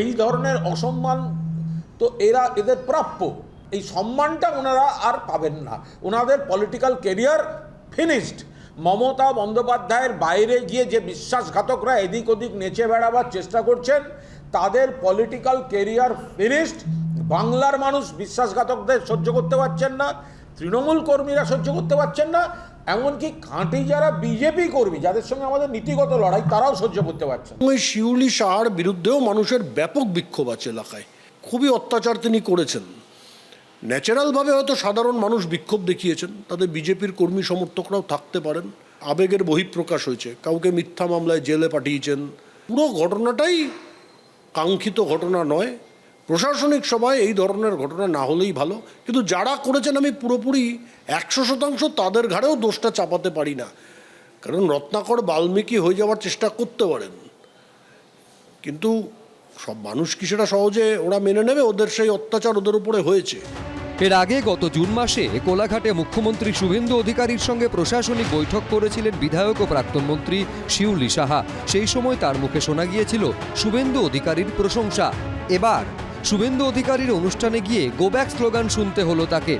এই ধরনের অসম্মান তো এদের প্রাপ্য, এই সম্মানটা ওনারা আর পাবেন না। ওনাদের পলিটিক্যাল কেরিয়ার ফিনিশড। মমতা বন্দ্যোপাধ্যায়ের বাইরে গিয়ে যে বিশ্বাসঘাতকরা এদিক ওদিক নেচে বেড়াবার চেষ্টা করছেন, তাদের পলিটিক্যাল কেরিয়ার ফিনিশড। বাংলার মানুষ বিশ্বাসঘাতকদের সহ্য করতে পারছেন না, তৃণমূল কর্মীরা সহ্য করতে পারছেন না, এমনকি খাঁটি যারা বিজেপি কর্মী, যাদের সঙ্গে আমাদের নীতিগত লড়াই, তারাও সহ্য করতে পারছেন। ওই শিউলি সাহার বিরুদ্ধেও মানুষের ব্যাপক বিক্ষোভ আছে এলাকায়। খুবই অত্যাচার তিনি করেছেন। ন্যাচারালভাবে হয়তো সাধারণ মানুষ বিক্ষোভ দেখিয়েছেন, তাদের বিজেপির কর্মী সমর্থকরাও থাকতে পারেন। আবেগের বহিঃপ্রকাশ হয়েছে, কাউকে মিথ্যা মামলায় জেলে পাঠিয়েছেন। পুরো ঘটনাটাই কাঙ্ক্ষিত ঘটনা নয়। প্রশাসনিক সভায় এই ধরনের ঘটনা না হলেই ভালো, কিন্তু যারা করেছেন আমি পুরোপুরি 100% তাদের ঘাড়েও দোষটা চাপাতে পারি না। কারণ রত্নাকর বাল্মীকি হয়ে যাওয়ার চেষ্টা করতে পারেন, কিন্তু সব মানুষ কি সেটা সহজে ওরা মেনে নেবে? ওদের সেই অত্যাচার ওদের উপরে হয়েছে। এর আগে গত জুন মাসে কোলাঘাটে মুখ্যমন্ত্রী শুভেন্দু অধিকারীর সঙ্গে প্রশাসনিক বৈঠক করেছিলেন বিধায়ক ও প্রাক্তন মন্ত্রী শিউলি সাহা। সেই সময় তার মুখে শোনা গিয়েছিল শুভেন্দু অধিকারীর প্রশংসা। এবার শুভেন্দু অধিকারীর অনুষ্ঠানে গিয়ে গো ব্যাক স্লোগান শুনতে হলো তাকে।